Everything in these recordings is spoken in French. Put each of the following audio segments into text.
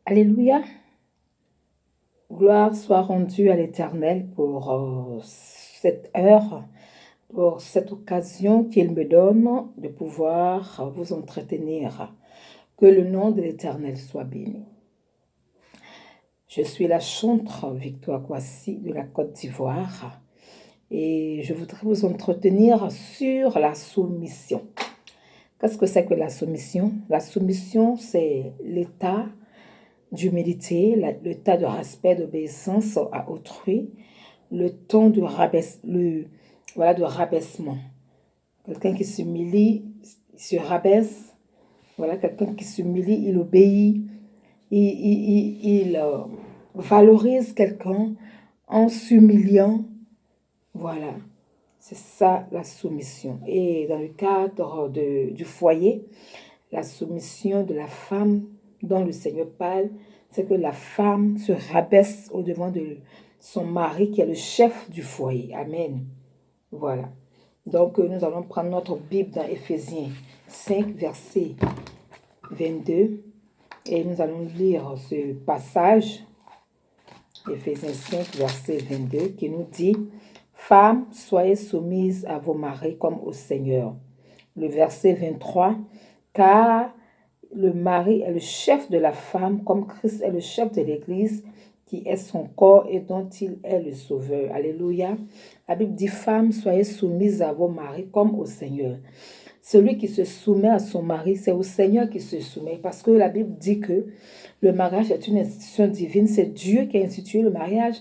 Alléluia. Gloire soit rendue à l'Éternel pour cette heure, pour cette occasion qu'il me donne de pouvoir vous entretenir. Que le nom de l'Éternel soit béni. Je suis la chantre Victoire Kouassi de la Côte d'Ivoire et je voudrais vous entretenir sur la soumission. Qu'est-ce que c'est que la soumission? La soumission, c'est l'état d'humilité, l'état de respect, d'obéissance à autrui, le temps de, de rabaissement. Quelqu'un qui s'humilie, se rabaisse. Voilà, quelqu'un qui s'humilie, il obéit, il valorise quelqu'un en s'humiliant. Voilà, c'est ça la soumission. Et dans le cadre du foyer, la soumission de la femme dont le Seigneur parle, c'est que la femme se rabaisse au-devant de son mari qui est le chef du foyer. Amen. Voilà. Donc, nous allons prendre notre Bible dans Éphésiens 5, verset 22. Et nous allons lire ce passage, Éphésiens 5, verset 22, qui nous dit « Femmes, soyez soumises à vos maris comme au Seigneur. » Le verset 23, « Car le mari est le chef de la femme, comme Christ est le chef de l'Église, qui est son corps et dont il est le sauveur. » Alléluia. La Bible dit, « Femmes, soyez soumises à vos maris comme au Seigneur. » Celui qui se soumet à son mari, c'est au Seigneur qui se soumet. Parce que la Bible dit que le mariage est une institution divine. C'est Dieu qui a institué le mariage.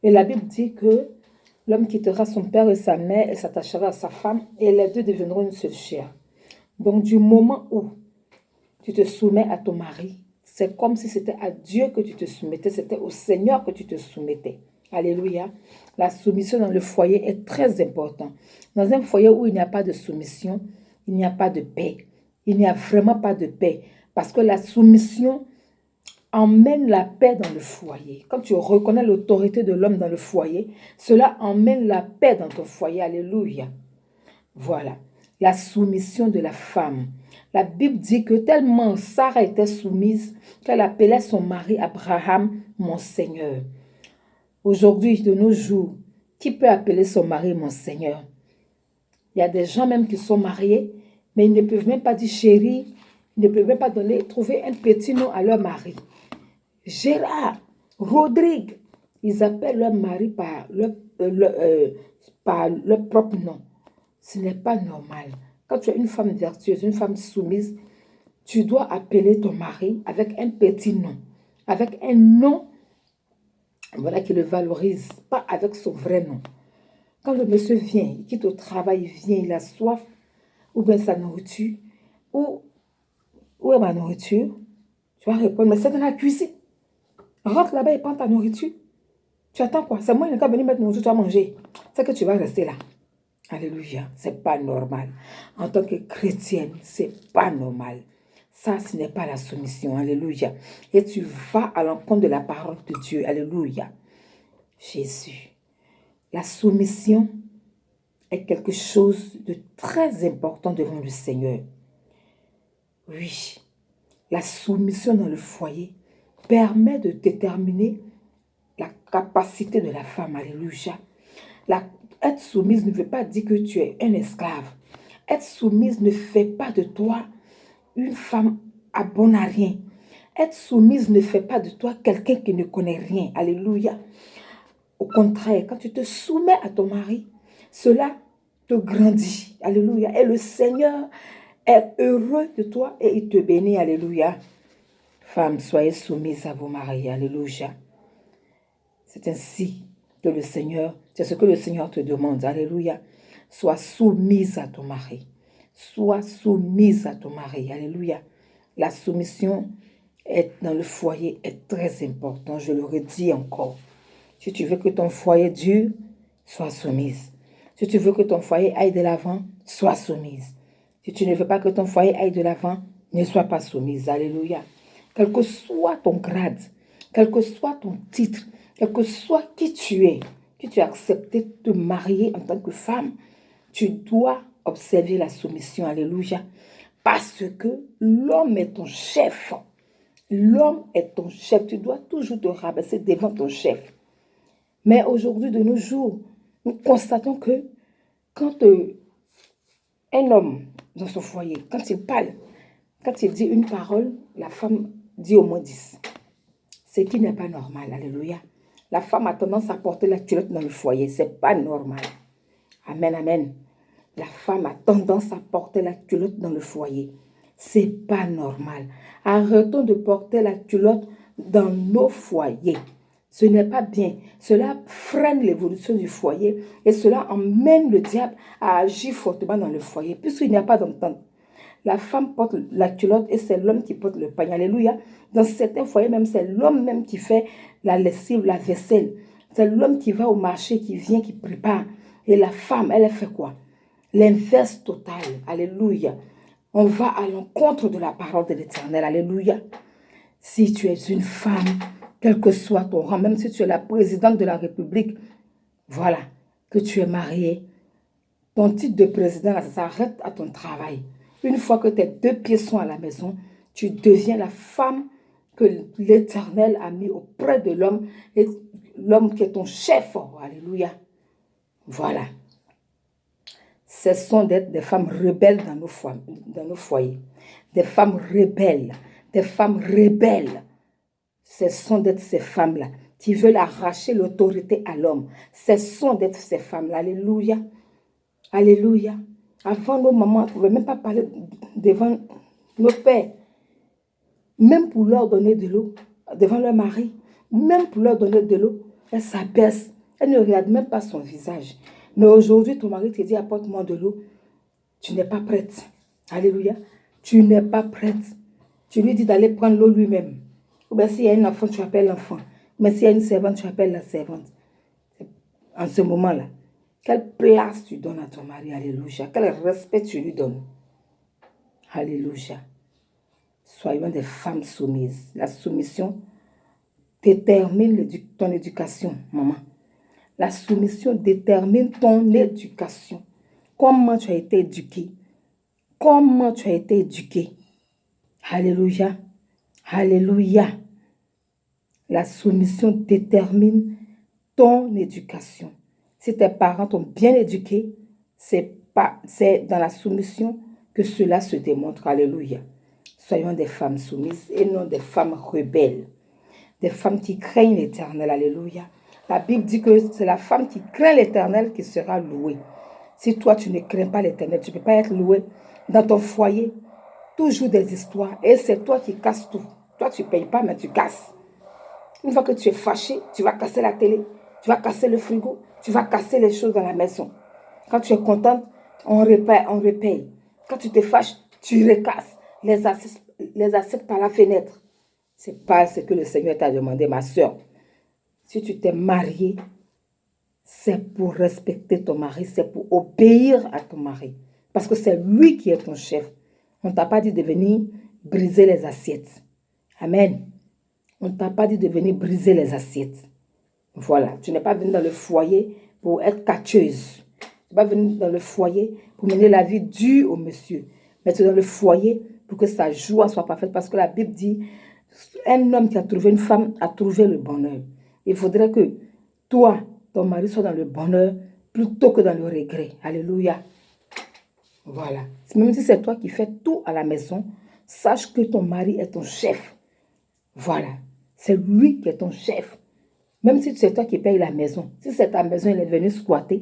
Et la Bible dit que l'homme quittera son père et sa mère et s'attachera à sa femme. Et les deux deviendront une seule chair. Donc du moment où tu te soumets à ton mari, c'est comme si c'était à Dieu que tu te soumettais. C'était au Seigneur que tu te soumettais. Alléluia. La soumission dans le foyer est très importante. Dans un foyer où il n'y a pas de soumission, il n'y a pas de paix. Il n'y a vraiment pas de paix. Parce que la soumission emmène la paix dans le foyer. Quand tu reconnais l'autorité de l'homme dans le foyer, cela emmène la paix dans ton foyer. Alléluia. Voilà. La soumission de la femme. La Bible dit que tellement Sarah était soumise qu'elle appelait son mari Abraham mon Seigneur. Aujourd'hui, de nos jours, qui peut appeler son mari mon Seigneur? Il y a des gens même qui sont mariés, mais ils ne peuvent même pas dire chérie, ils ne peuvent même pas trouver un petit nom à leur mari. Gérard, Rodrigue, ils appellent leur mari par leur propre nom. Ce n'est pas normal. Quand tu es une femme vertueuse, une femme soumise, tu dois appeler ton mari avec un petit nom, avec un nom voilà, qui le valorise, pas avec son vrai nom. Quand le monsieur vient, il quitte au travail, il vient, il a soif, ou bien sa nourriture, où est ma nourriture? Tu vas répondre, mais c'est dans la cuisine. Rentre là-bas et prends ta nourriture. Tu attends quoi? C'est moi qui vais venir mettre nourriture, tu vas manger. C'est que tu vas rester là. Alléluia, c'est pas normal. En tant que chrétienne, c'est pas normal. Ça, ce n'est pas la soumission. Alléluia. Et tu vas à l'encontre de la parole de Dieu. Alléluia. Jésus. La soumission est quelque chose de très important devant le Seigneur. Oui, la soumission dans le foyer permet de déterminer la capacité de la femme. Alléluia. Être soumise ne veut pas dire que tu es un esclave. Être soumise ne fait pas de toi une femme à bon à rien. Être soumise ne fait pas de toi quelqu'un qui ne connaît rien. Alléluia. Au contraire, quand tu te soumets à ton mari, cela te grandit. Alléluia. Et le Seigneur est heureux de toi et il te bénit. Alléluia. Femmes, soyez soumises à vos maris. Alléluia. C'est ainsi que le Seigneur, c'est ce que le Seigneur te demande. Alléluia. Sois soumise à ton mari. Sois soumise à ton mari. Alléluia. La soumission dans le foyer est très importante. Je le redis encore. Si tu veux que ton foyer dure, sois soumise. Si tu veux que ton foyer aille de l'avant, sois soumise. Si tu ne veux pas que ton foyer aille de l'avant, ne sois pas soumise. Alléluia. Quel que soit ton grade, quel que soit ton titre, quel que soit qui tu es, que tu as accepté de te marier en tant que femme, tu dois observer la soumission. Alléluia. Parce que l'homme est ton chef. L'homme est ton chef. Tu dois toujours te rabaisser devant ton chef. Mais aujourd'hui, de nos jours, nous constatons que quand un homme dans son foyer, quand il parle, quand il dit une parole, la femme dit au moins 10. Ce qui n'est pas normal. Alléluia. La femme a tendance à porter la culotte dans le foyer. Ce n'est pas normal. Amen, amen. La femme a tendance à porter la culotte dans le foyer. C'est pas normal. Arrêtons de porter la culotte dans nos foyers. Ce n'est pas bien. Cela freine l'évolution du foyer et cela emmène le diable à agir fortement dans le foyer puisqu'il n'y a pas d'entente. La femme porte la culotte et c'est l'homme qui porte le panier. Alléluia. Dans certains foyers même, c'est l'homme même qui fait la lessive, la vaisselle. C'est l'homme qui va au marché, qui vient, qui prépare. Et la femme, elle fait quoi? L'inverse total. Alléluia. On va à l'encontre de la parole de l'Éternel. Alléluia. Si tu es une femme, quel que soit ton rang, même si tu es la présidente de la République, voilà, que tu es mariée, ton titre de président, ça s'arrête à ton travail. Une fois que tes 2 pieds sont à la maison, tu deviens la femme que l'Éternel a mis auprès de l'homme, et l'homme qui est ton chef. Oh, alléluia. Voilà. Cessons d'être des femmes rebelles dans nos foyers. Des femmes rebelles. Des femmes rebelles. Cessons d'être ces femmes-là qui veulent arracher l'autorité à l'homme. Cessons d'être ces femmes-là. Alléluia. Alléluia. Avant, nos mamans ne pouvaient même pas parler devant nos pères. Même pour leur donner de l'eau, devant leur mari, même pour leur donner de l'eau, elle s'abaisse. Elle ne regarde même pas son visage. Mais aujourd'hui, ton mari te dit, apporte-moi de l'eau. Tu n'es pas prête. Alléluia. Tu n'es pas prête. Tu lui dis d'aller prendre l'eau lui-même. Ou bien s'il y a un enfant, tu appelles l'enfant. Mais s'il y a une servante, tu appelles la servante. En ce moment-là, quelle place tu donnes à ton mari? Alléluia. Quel respect tu lui donnes? Alléluia. Soyons des femmes soumises. La soumission détermine ton éducation, maman. La soumission détermine ton éducation. Comment tu as été éduqué? Comment tu as été éduqué? Alléluia. Alléluia. La soumission détermine ton éducation. Si tes parents t'ont bien éduqué, c'est dans la soumission que cela se démontre. Alléluia. Soyons des femmes soumises et non des femmes rebelles. Des femmes qui craignent l'Éternel. Alléluia. La Bible dit que c'est la femme qui craint l'Éternel qui sera louée. Si toi, tu ne crains pas l'Éternel, tu ne peux pas être loué. Dans ton foyer, toujours des histoires. Et c'est toi qui casses tout. Toi, tu ne payes pas, mais tu casses. Une fois que tu es fâché, tu vas casser la télé, tu vas casser le frigo, tu vas casser les choses dans la maison. Quand tu es contente, on repaye. Quand tu te fâches, tu recasses les assiettes par la fenêtre. Ce n'est pas ce que le Seigneur t'a demandé, ma soeur. Si tu t'es mariée, c'est pour respecter ton mari, c'est pour obéir à ton mari. Parce que c'est lui qui est ton chef. On ne t'a pas dit de venir briser les assiettes. Amen. On ne t'a pas dit de venir briser les assiettes. Voilà. Tu n'es pas venu dans le foyer pour être catcheuse. Tu n'es pas venu dans le foyer pour mener la vie dure au monsieur. Mais tu es dans le foyer pour que sa joie soit parfaite. Parce que la Bible dit, un homme qui a trouvé une femme a trouvé le bonheur. Il faudrait que toi, ton mari soit dans le bonheur plutôt que dans le regret. Alléluia. Voilà. Même si c'est toi qui fais tout à la maison, sache que ton mari est ton chef. Voilà. C'est lui qui est ton chef. Même si c'est toi qui payes la maison. Si c'est ta maison, il est venu squatter.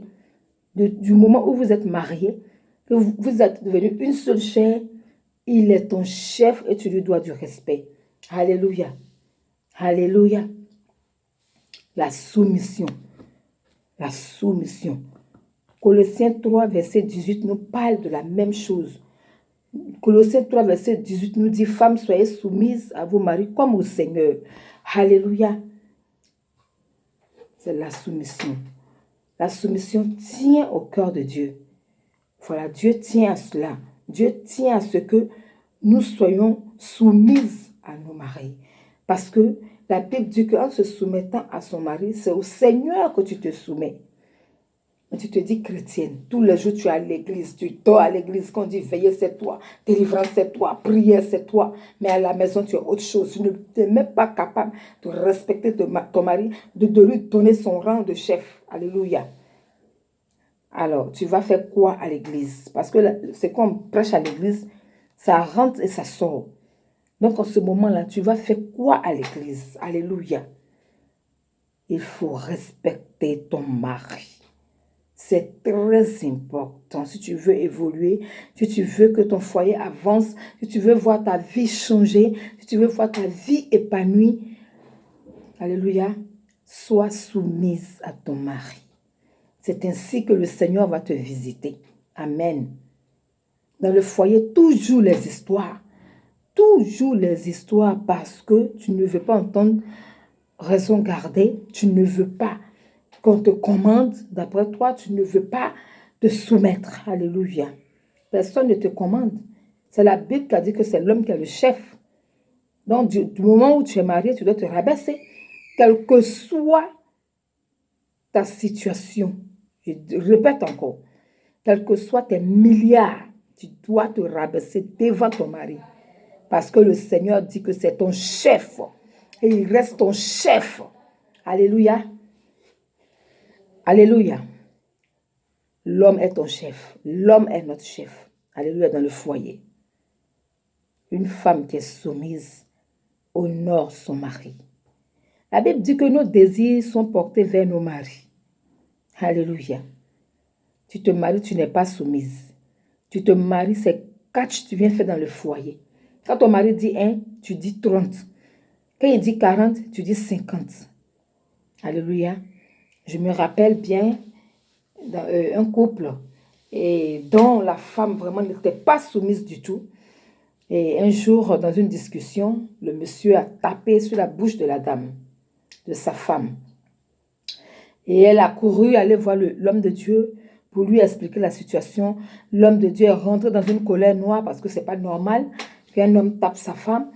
Du moment où vous êtes mariés, que vous êtes devenus une seule chair, il est ton chef et tu lui dois du respect. Alléluia. Alléluia. La soumission. La soumission. Colossiens 3, verset 18 nous parle de la même chose. Colossiens 3, verset 18 nous dit, femmes, soyez soumises à vos maris comme au Seigneur. Alléluia. C'est la soumission. La soumission tient au cœur de Dieu. Voilà, Dieu tient à cela. Dieu tient à ce que nous soyons soumises à nos maris. Parce que la Bible dit qu'en se soumettant à son mari, c'est au Seigneur que tu te soumets. Mais tu te dis chrétienne. Tous les jours, tu es à l'église. Tu dors à l'église. Quand on dit veiller, c'est toi. Délivrance, c'est toi. Prière, c'est toi. Mais à la maison, tu es autre chose. Tu n'es même pas capable de respecter ton mari, de lui donner son rang de chef. Alléluia. Alors, tu vas faire quoi à l'église? Parce que c'est qu'on prêche à l'église, ça rentre et ça sort. Donc, en ce moment-là, tu vas faire quoi à l'église? Alléluia. Il faut respecter ton mari. C'est très important. Si tu veux évoluer, si tu veux que ton foyer avance, si tu veux voir ta vie changer, si tu veux voir ta vie épanouie, alléluia, sois soumise à ton mari. C'est ainsi que le Seigneur va te visiter. Amen. Dans le foyer, toujours les histoires. Toujours les histoires parce que tu ne veux pas entendre raison garder. Tu ne veux pas qu'on te commande. D'après toi, tu ne veux pas te soumettre. Alléluia. Personne ne te commande. C'est la Bible qui a dit que c'est l'homme qui est le chef. Donc, du moment où tu es marié, tu dois te rabaisser. Quelle que soit ta situation. Je répète encore. Quels que soient tes milliards, tu dois te rabaisser devant ton mari. Parce que le Seigneur dit que c'est ton chef. Et il reste ton chef. Alléluia. Alléluia. L'homme est ton chef. L'homme est notre chef. Alléluia, dans le foyer. Une femme qui est soumise honore son mari. La Bible dit que nos désirs sont portés vers nos maris. Alléluia. Tu te maries, tu n'es pas soumise. Tu te maries, c'est catch, tu viens faire dans le foyer. Quand ton mari dit 1, tu dis 30. Quand il dit 40, tu dis 50. Alléluia. Je me rappelle bien un couple et dont la femme vraiment n'était pas soumise du tout. Et un jour, dans une discussion, le monsieur a tapé sur la bouche de la dame, de sa femme. Et elle a couru aller voir l'homme de Dieu pour lui expliquer la situation. L'homme de Dieu est rentré dans une colère noire parce que ce n'est pas normal qu'un homme tape sa femme.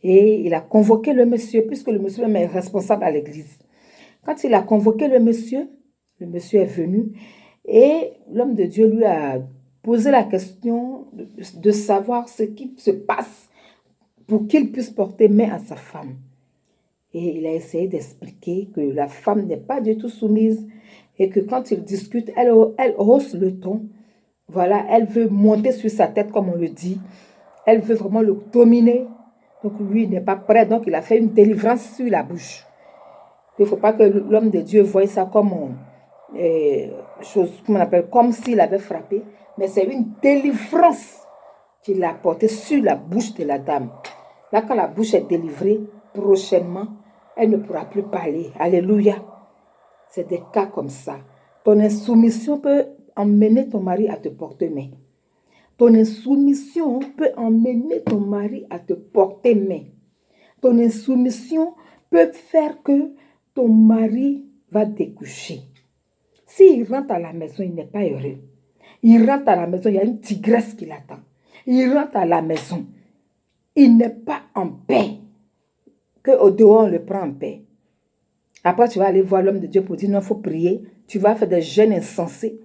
Et il a convoqué le monsieur, puisque le monsieur même est responsable à l'église. Quand il a convoqué le monsieur est venu et l'homme de Dieu lui a posé la question de savoir ce qui se passe pour qu'il puisse porter main à sa femme. Et il a essayé d'expliquer que la femme n'est pas du tout soumise et que quand ils discutent, elle hausse le ton. Voilà, elle veut monter sur sa tête, comme on le dit. Elle veut vraiment le dominer. Donc lui, il n'est pas prêt. Donc il a fait une délivrance sur la bouche. Il ne faut pas que l'homme de Dieu voie ça comme chose, comment on appelle, comme s'il avait frappé. Mais c'est une délivrance qu'il a portée sur la bouche de la dame. Là, quand la bouche est délivrée, prochainement, elle ne pourra plus parler. Alléluia. C'est des cas comme ça. Ton insoumission peut emmener ton mari à te porter main. Ton insoumission peut emmener ton mari à te porter main. Ton insoumission peut faire que ton mari va découcher. S'il rentre à la maison, il n'est pas heureux. Il rentre à la maison, il y a une tigresse qui l'attend. Il rentre à la maison, il n'est pas en paix. Qu'au dehors, on le prend en paix. Après, tu vas aller voir l'homme de Dieu pour dire non, il faut prier. Tu vas faire des jeûnes insensés.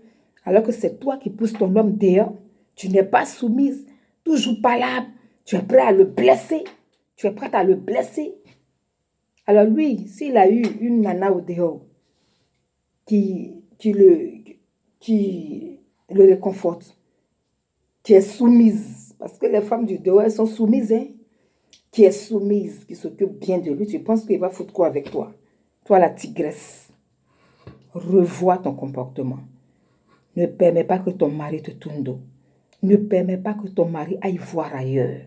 Alors que c'est toi qui pousses ton homme dehors. Tu n'es pas soumise. Toujours palable. Tu es prêt à le blesser. Tu es prête à le blesser. Alors lui, s'il a eu une nana au dehors qui le réconforte, qui est soumise, parce que les femmes du dehors, elles sont soumises, hein? Qui est soumise, qui s'occupe bien de lui, tu penses qu'il va foutre quoi avec toi? Toi, la tigresse, revois ton comportement. Ne permets pas que ton mari te tourne dos. Ne permets pas que ton mari aille voir ailleurs.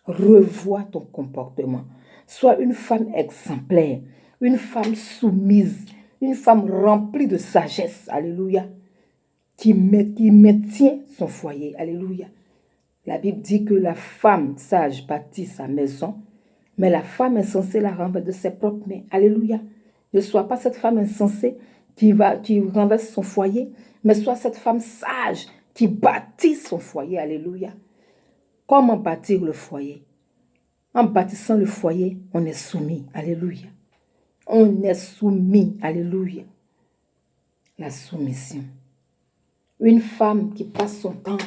Revois ton comportement. Sois une femme exemplaire, une femme soumise, une femme remplie de sagesse. Alléluia. Qui maintient son foyer. Alléluia. La Bible dit que la femme sage bâtit sa maison, mais la femme insensée la renverse de ses propres mains. Alléluia. Ne sois pas cette femme insensée qui renverse son foyer, mais sois cette femme sage qui bâtit son foyer. Alléluia. Comment bâtir le foyer? En bâtissant le foyer, on est soumis. Alléluia. On est soumis. Alléluia. La soumission. Une femme qui passe son temps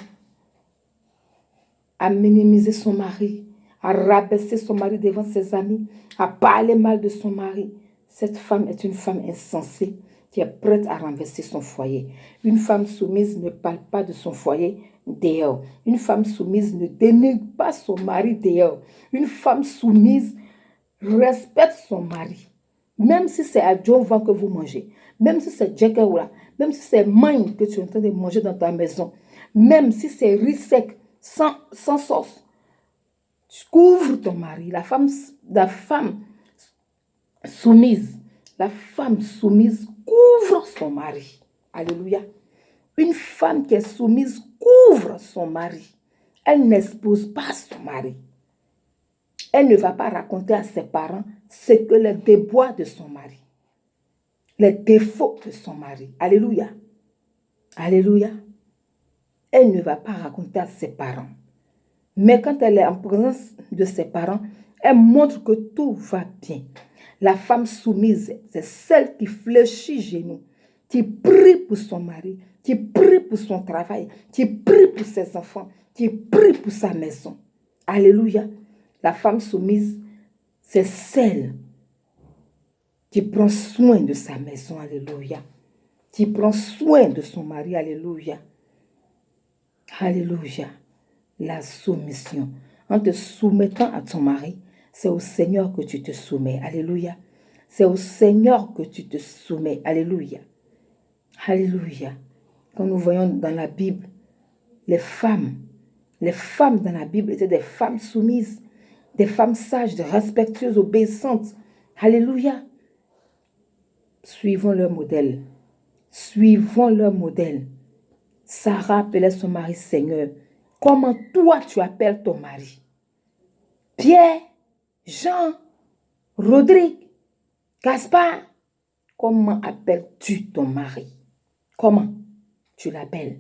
à minimiser son mari, à rabaisser son mari devant ses amis, à parler mal de son mari. Cette femme est une femme insensée qui est prête à renverser son foyer. Une femme soumise ne parle pas de son foyer dehors. Une femme soumise ne dénigre pas son mari dehors. Une femme soumise respecte son mari. Même si c'est à John Van que vous mangez, même si c'est Jackaoula, même si c'est Mine que tu es en train de manger dans ta maison, même si c'est riz sec, sans sauce, couvre ton mari. La femme soumise, la femme soumise couvre son mari. Alléluia. Une femme qui est soumise couvre son mari. Elle n'expose pas son mari. Elle ne va pas raconter à ses parents ce que les déboires de son mari, les défauts de son mari. Alléluia. Alléluia. Elle ne va pas raconter à ses parents. Mais quand elle est en présence de ses parents, elle montre que tout va bien. La femme soumise, c'est celle qui fléchit genoux, qui prie pour son mari, qui prie pour son travail, qui prie pour ses enfants, qui prie pour sa maison. Alléluia. La femme soumise, c'est celle qui prend soin de sa maison. Alléluia. Qui prend soin de son mari. Alléluia. Alléluia. La soumission. En te soumettant à ton mari, c'est au Seigneur que tu te soumets. Alléluia. C'est au Seigneur que tu te soumets. Alléluia. Alléluia. Quand nous voyons dans la Bible, les femmes dans la Bible étaient des femmes soumises, des femmes sages, respectueuses, obéissantes. Alléluia. Suivons leur modèle. Suivons leur modèle. Sarah appelait son mari Seigneur. Comment toi tu appelles ton mari? Pierre, Jean, Rodrigue, Gaspard. Comment appelles-tu ton mari? Comment tu l'appelles?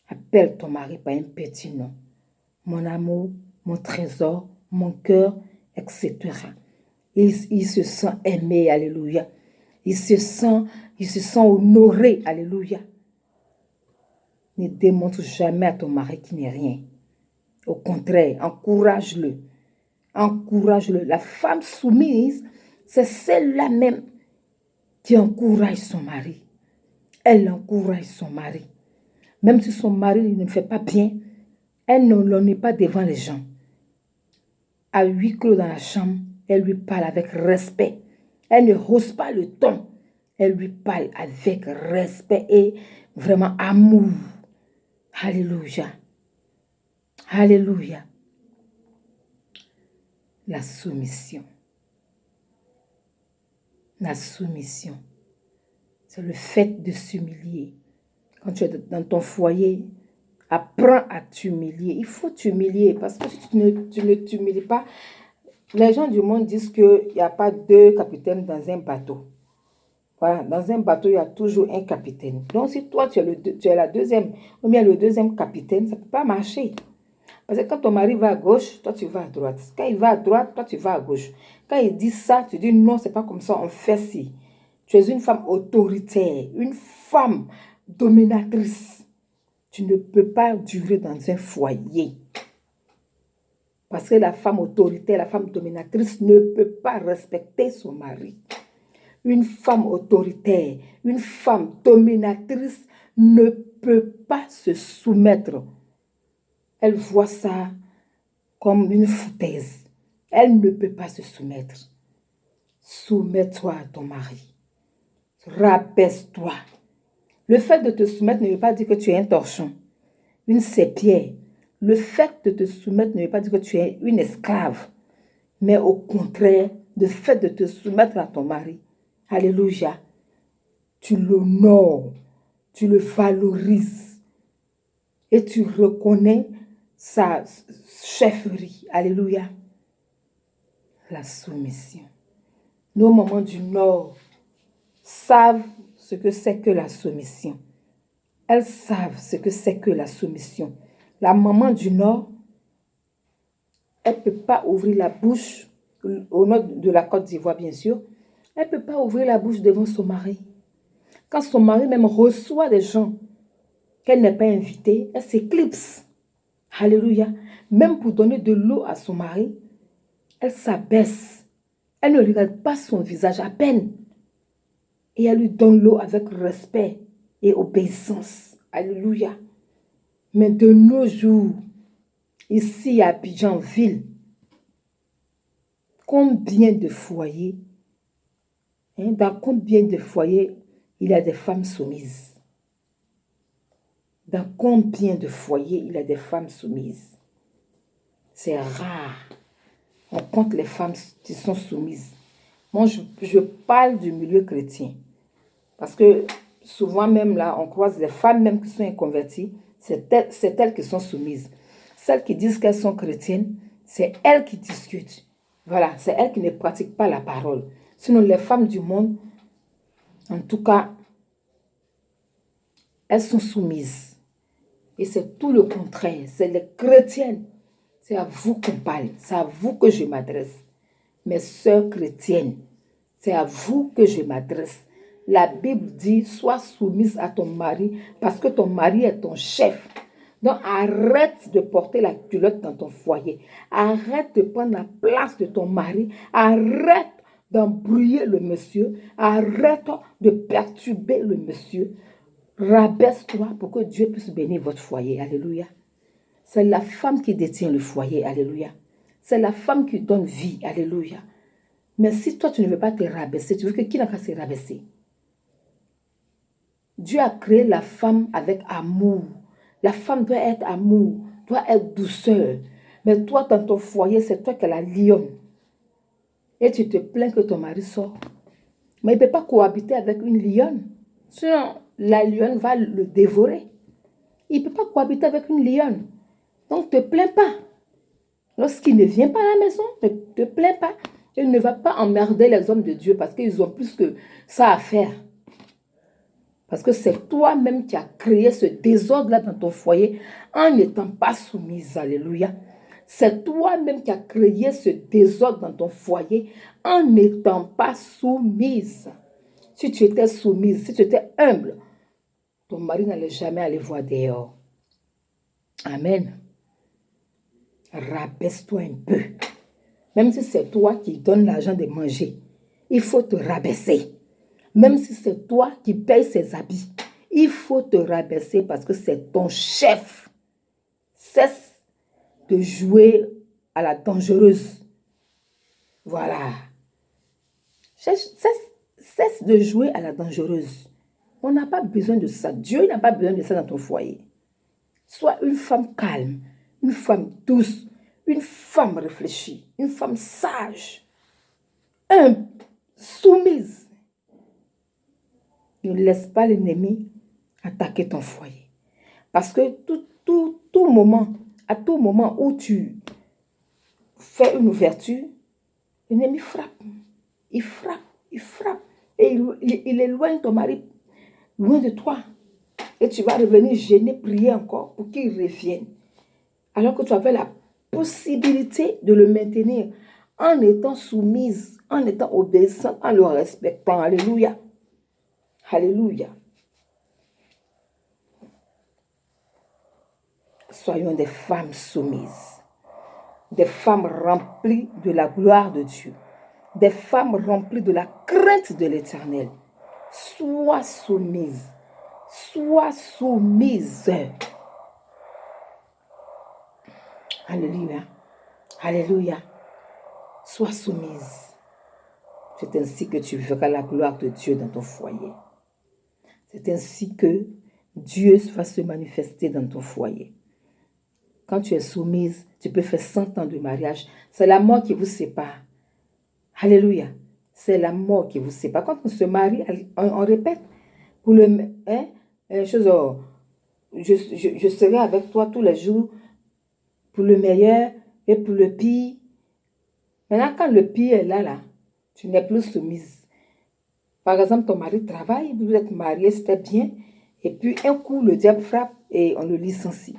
Appelle ton mari par un petit nom. Mon amour, mon trésor, mon cœur, etc. Il se sent aimé, alléluia. Il se sent honoré, alléluia. Ne démontre jamais à ton mari qu'il n'est rien. Au contraire, encourage-le. Encourage-le. La femme soumise, c'est celle-là même qui encourage son mari. Elle encourage son mari. Même si son mari ne fait pas bien, elle ne l'en est pas devant les gens. À huis clos dans la chambre, elle lui parle avec respect. Elle ne hausse pas le ton. Elle lui parle avec respect et vraiment amour. Alléluia. Alléluia. La soumission. La soumission. C'est le fait de s'humilier. Quand tu es dans ton foyer, apprends à t'humilier. Il faut t'humilier parce que si tu ne t'humilies pas, les gens du monde disent qu'il n'y a pas deux capitaines dans un bateau. Voilà, dans un bateau, il y a toujours un capitaine. Donc, si toi, tu es la deuxième, ou bien le deuxième capitaine, ça ne peut pas marcher. Parce que quand ton mari va à gauche, toi, tu vas à droite. Quand il va à droite, toi, tu vas à gauche. Quand il dit ça, tu dis non, c'est pas comme ça, on fait ci. Tu es une femme autoritaire, une femme dominatrice. Tu ne peux pas durer dans un foyer. Parce que la femme autoritaire, la femme dominatrice ne peut pas respecter son mari. Une femme autoritaire, une femme dominatrice ne peut pas se soumettre. Elle voit ça comme une foutaise. Elle ne peut pas se soumettre. Soumets-toi à ton mari. Rabaisse-toi. Le fait de te soumettre ne veut pas dire que tu es un torchon, une serpillère. Le fait de te soumettre ne veut pas dire que tu es une esclave. Mais au contraire, le fait de te soumettre à ton mari, alléluia, tu l'honores, tu le valorises et tu reconnais sa chefferie. Alléluia. La soumission. Nos mamans du Nord savent ce que c'est que la soumission. Elles savent ce que c'est que la soumission. La maman du Nord, elle ne peut pas ouvrir la bouche, au nord de la Côte d'Ivoire bien sûr, elle ne peut pas ouvrir la bouche devant son mari. Quand son mari même reçoit des gens qu'elle n'est pas invitée, elle s'éclipse. Alléluia. Même pour donner de l'eau à son mari, elle s'abaisse. Elle ne regarde pas son visage à peine. Et elle lui donne l'eau avec respect et obéissance. Alléluia. Mais de nos jours, ici à Abidjan-Ville, combien de foyers, dans combien de foyers il y a des femmes soumises? Dans combien de foyers il y a des femmes soumises? C'est rare. On compte les femmes qui sont soumises. Moi, je parle du milieu chrétien. Parce que souvent même là, on croise les femmes même qui sont inconverties, c'est elles qui sont soumises. Celles qui disent qu'elles sont chrétiennes, c'est elles qui discutent. Voilà, c'est elles qui ne pratiquent pas la parole. Sinon, les femmes du monde, en tout cas, elles sont soumises. Et c'est tout le contraire. C'est les chrétiennes. C'est à vous qu'on parle. C'est à vous que je m'adresse. Mes sœurs chrétiennes, c'est à vous que je m'adresse. La Bible dit, sois soumise à ton mari parce que ton mari est ton chef. Donc, arrête de porter la culotte dans ton foyer. Arrête de prendre la place de ton mari. Arrête d'embrouiller le monsieur. Arrête de perturber le monsieur. Rabaisse-toi pour que Dieu puisse bénir votre foyer. Alléluia. C'est la femme qui détient le foyer. Alléluia. C'est la femme qui donne vie. Alléluia. Mais si toi, tu ne veux pas te rabaisser, tu veux que qui n'a qu'à se rabaisser? Dieu a créé la femme avec amour. La femme doit être amour, doit être douceur. Mais toi, dans ton foyer, c'est toi qui es la lionne. Et tu te plains que ton mari sort. Mais il ne peut pas cohabiter avec une lionne. Sinon, la lionne va le dévorer. Il ne peut pas cohabiter avec une lionne. Donc, ne te plains pas. Lorsqu'il ne vient pas à la maison, ne te plains pas. Il ne va pas emmerder les hommes de Dieu parce qu'ils ont plus que ça à faire. Parce que c'est toi-même qui as créé ce désordre-là dans ton foyer en n'étant pas soumise. Alléluia. C'est toi-même qui as créé ce désordre dans ton foyer en n'étant pas soumise. Si tu étais soumise, si tu étais humble, ton mari n'allait jamais aller voir dehors. Amen. Rabaisse-toi un peu. Même si c'est toi qui donnes l'argent de manger, il faut te rabaisser. Même si c'est toi qui payes ses habits, il faut te rabaisser parce que c'est ton chef. Cesse de jouer à la dangereuse. Voilà. Cesse de jouer à la dangereuse. On n'a pas besoin de ça. Dieu n'a pas besoin de ça dans ton foyer. Sois une femme calme, une femme douce, une femme réfléchie, une femme sage, soumise. Ne laisse pas l'ennemi attaquer ton foyer. Parce que à tout moment où tu fais une ouverture, l'ennemi frappe. Il frappe, il frappe. Et il éloigne ton mari loin de toi. Et tu vas revenir gêner, prier encore pour qu'il revienne. Alors que tu avais la possibilité de le maintenir en étant soumise, en étant obéissante, en le respectant. Alléluia. Alléluia. Soyons des femmes soumises, des femmes remplies de la gloire de Dieu, des femmes remplies de la crainte de l'Éternel. Sois soumise, sois soumise. Alléluia, alléluia. Sois soumise. C'est ainsi que tu verras la gloire de Dieu dans ton foyer. C'est ainsi que Dieu va se manifester dans ton foyer. Quand tu es soumise, tu peux faire 100 ans de mariage. C'est la mort qui vous sépare. Alléluia. C'est la mort qui vous sépare. Quand on se marie, on répète. Pour je serai avec toi tous les jours pour le meilleur et pour le pire. Maintenant, quand le pire est là, tu n'es plus soumise. Par exemple, ton mari travaille, vous êtes mariés, c'était bien. Et puis, un coup, le diable frappe et on le licencie.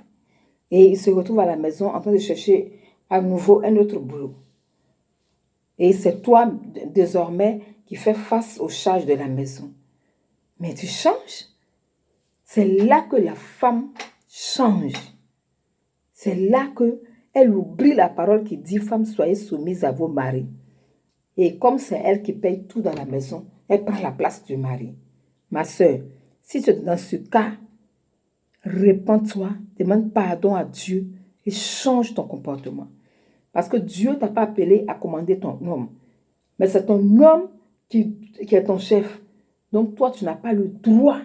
Et il se retrouve à la maison en train de chercher à nouveau un autre boulot. Et c'est toi, désormais, qui fais face aux charges de la maison. mais tu changes. C'est là que la femme change. C'est là qu'elle oublie la parole qui dit, femmes, soyez soumises à vos maris. Et comme c'est elle qui paye tout dans la maison, elle prend la place du mari. Ma soeur, si tu es dans ce cas, répands-toi, demande pardon à Dieu et change ton comportement. Parce que Dieu ne t'a pas appelé à commander ton homme. Mais c'est ton homme qui est ton chef. Donc toi, tu n'as pas le droit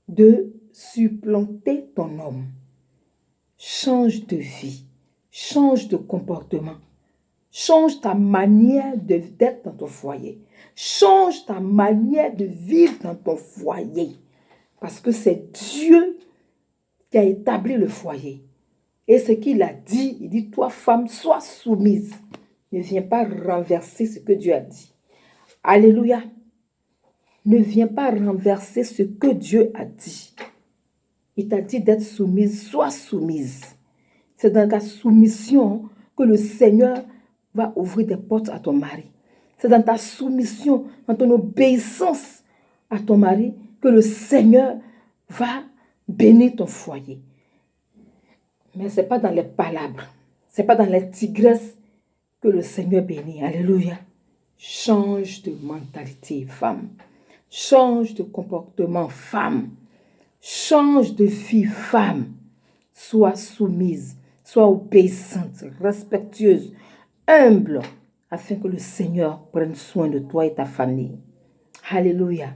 de supplanter ton homme. Change de vie, change de comportement, change ta manière d'être dans ton foyer, change ta manière de vivre dans ton foyer. Parce que c'est Dieu qui a établi le foyer. Et ce qu'il a dit, il dit, toi femme, sois soumise. Ne viens pas renverser ce que Dieu a dit. Alléluia. Ne viens pas renverser ce que Dieu a dit. Il t'a dit d'être soumise, sois soumise. C'est dans ta soumission que le Seigneur va ouvrir des portes à ton mari. C'est dans ta soumission, dans ton obéissance à ton mari que le Seigneur va bénir ton foyer. Mais ce n'est pas dans les palabres, ce n'est pas dans les tigresses que le Seigneur bénit. Alléluia. Change de mentalité, femme. Change de comportement, femme. Change de vie, femme. Sois soumise, sois obéissante, respectueuse, humble, afin que le Seigneur prenne soin de toi et ta famille. Alléluia.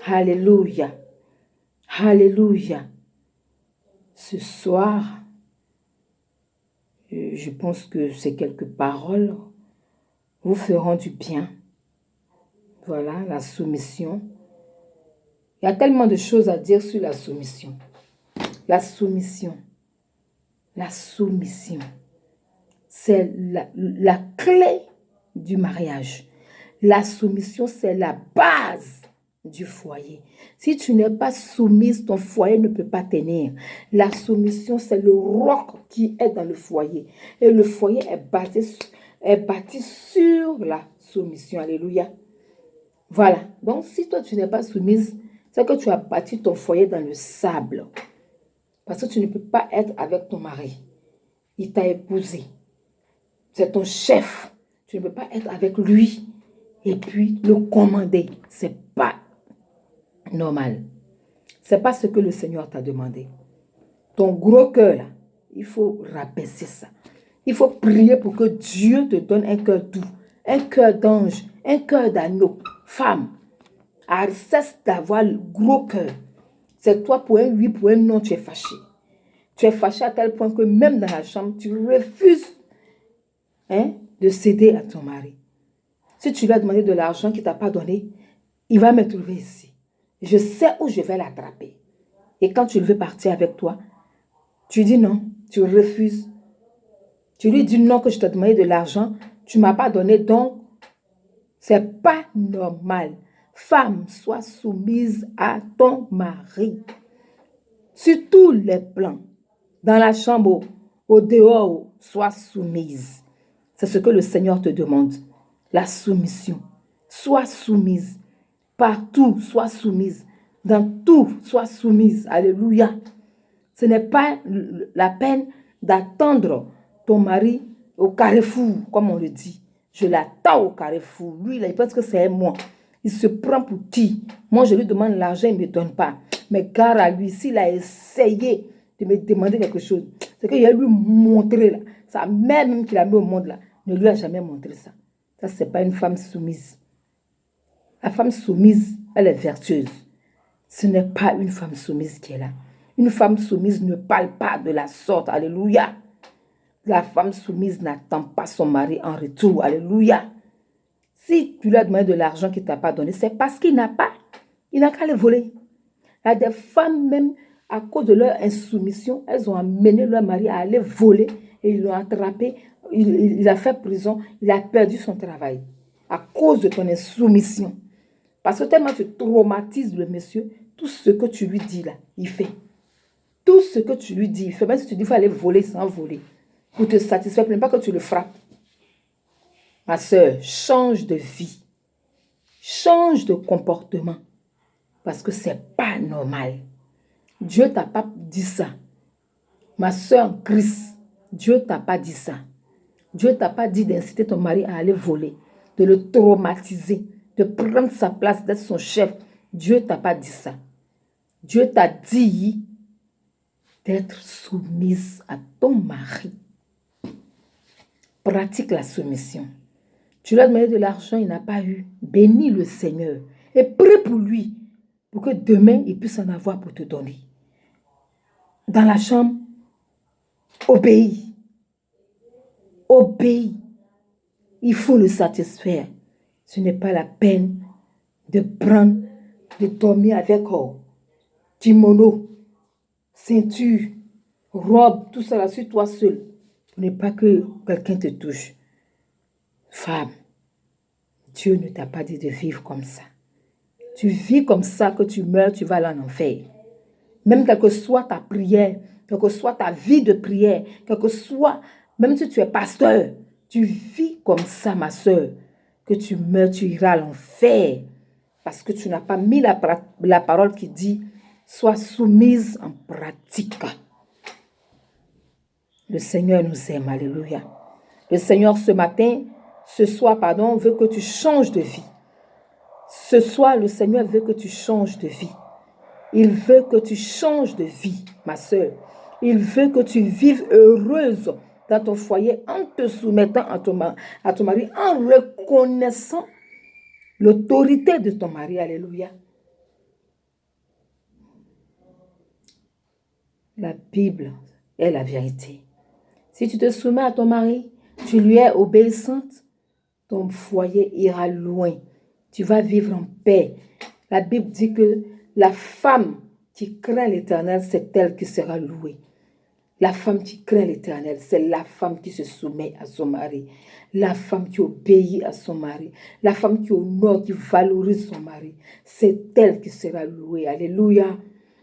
Alléluia. Alléluia. Ce soir, je pense que ces quelques paroles vous feront du bien. Voilà, la soumission. Il y a tellement de choses à dire sur la soumission. La soumission. La soumission. C'est la clé du mariage. La soumission, c'est la base du foyer. Si tu n'es pas soumise, ton foyer ne peut pas tenir. La soumission, c'est le roc qui est dans le foyer. Et le foyer est bâti sur la soumission. Alléluia. Voilà. Donc, si toi, tu n'es pas soumise, c'est que tu as bâti ton foyer dans le sable. Parce que tu ne peux pas être avec ton mari. Il t'a épousé. C'est ton chef. Tu ne peux pas être avec lui et puis le commander. C'est pas normal. C'est pas ce que le Seigneur t'a demandé. Ton gros cœur, là, il faut rabaisser ça. Il faut prier pour que Dieu te donne un cœur doux, un cœur d'ange, un cœur d'agneau. Femme, cesse d'avoir le gros cœur. C'est toi pour un oui, pour un non, tu es fâché. Tu es fâché à tel point que même dans la chambre, tu refuses de céder à ton mari. Si tu lui as demandé de l'argent qu'il ne t'a pas donné, il va me trouver ici. Je sais où je vais l'attraper. Et quand tu veux partir avec toi, tu dis non, tu refuses. Tu lui dis non que je t'ai demandé de l'argent, tu ne m'as pas donné, donc c'est pas normal. Femme, sois soumise à ton mari. Sur tous les plans, dans la chambre, au dehors, sois soumise. C'est ce que le Seigneur te demande. La soumission. Sois soumise. Partout, sois soumise. Dans tout, sois soumise. Alléluia. Ce n'est pas la peine d'attendre ton mari au carrefour, comme on le dit. Je l'attends au carrefour. Lui, il pense que c'est moi. Il se prend pour qui? Moi, je lui demande l'argent, il ne me donne pas. Mais gare à lui, s'il a essayé de me demander quelque chose, c'est qu'il a lui montré là. Sa mère même qu'il a mis au monde là, ne lui a jamais montré ça. Ça, ce n'est pas une femme soumise. La femme soumise, elle est vertueuse. Ce n'est pas une femme soumise qui est là. Une femme soumise ne parle pas de la sorte. Alléluia. La femme soumise n'attend pas son mari en retour. Alléluia. Si tu lui as demandé de l'argent qu'il ne t'a pas donné, c'est parce qu'il n'a pas. Il n'a qu'à le voler. Il y a des femmes même, à cause de leur insoumission, elles ont amené leur mari à aller voler et ils l'ont attrapé. Il a fait prison. Il a perdu son travail à cause de ton insoumission. Parce que tellement tu traumatises le monsieur, tout ce que tu lui dis là, il fait. Tout ce que tu lui dis, il fait. Même si tu dis qu'il faut aller voler sans voler. Pour te satisfaire, même pas que tu le frappes. Ma soeur, change de vie. Change de comportement. parce que ce n'est pas normal. Dieu ne t'a pas dit ça. Ma soeur en Christ, Dieu ne t'a pas dit ça. Dieu ne t'a pas dit d'inciter ton mari à aller voler, de le traumatiser, de prendre sa place, d'être son chef. Dieu ne t'a pas dit ça. Dieu t'a dit d'être soumise à ton mari. Pratique la soumission. Tu lui as demandé de l'argent, il n'a pas eu. Bénis le Seigneur et prie pour lui, pour que demain, il puisse en avoir pour te donner. Dans la chambre, obéis. Obéis. Il faut le satisfaire. Ce n'est pas la peine de prendre, de dormir avec kimono, ceinture, robe, tout ça là sur toi seul. Pour ne pas que quelqu'un te touche. Femme, Dieu ne t'a pas dit de vivre comme ça. Tu vis comme ça, que tu meurs, tu vas aller en enfer. Même quelle que soit ta prière, quelle que soit ta vie de prière, quel que soit, même si tu es pasteur, tu vis comme ça, ma soeur, que tu meurs, tu iras à l'enfer. Parce que tu n'as pas mis la parole qui dit, sois soumise en pratique. Le Seigneur nous aime, alléluia. Le Seigneur ce soir, veut que tu changes de vie. Ce soir, le Seigneur veut que tu changes de vie. Il veut que tu changes de vie, ma soeur. Il veut que tu vives heureuse dans ton foyer en te soumettant à ton mari, en reconnaissant l'autorité de ton mari. Alléluia. La Bible est la vérité. Si tu te soumets à ton mari, tu lui es obéissante, ton foyer ira loin. Tu vas vivre en paix. La Bible dit que la femme qui craint l'Éternel, c'est elle qui sera louée. La femme qui craint l'Éternel, c'est la femme qui se soumet à son mari. La femme qui obéit à son mari. La femme qui honore, qui valorise son mari. C'est elle qui sera louée. Alléluia.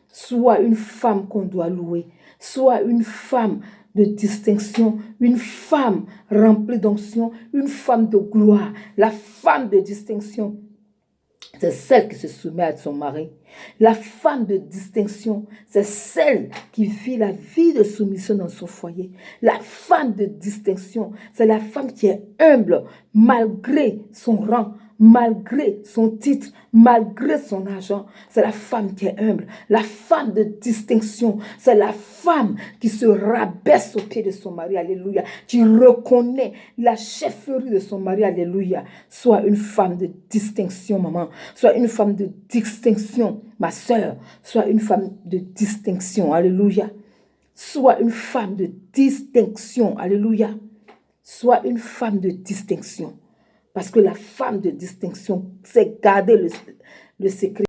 Sois une femme qu'on doit louer. Sois une femme de distinction, une femme remplie d'onction, une femme de gloire. La femme de distinction, c'est celle qui se soumet à son mari. La femme de distinction, c'est celle qui vit la vie de soumission dans son foyer. La femme de distinction, c'est la femme qui est humble malgré son rang, malgré son titre, malgré son argent. C'est la femme qui est humble. La femme de distinction, c'est la femme qui se rabaisse aux pieds de son mari. Alléluia. Qui reconnaît la chefferie de son mari. Alléluia. Sois une femme de distinction, maman. Sois une femme de distinction, ma soeur. Sois une femme de distinction. Alléluia. Sois une femme de distinction. Alléluia. Sois une femme de distinction. Parce que la femme de distinction, c'est garder le secret.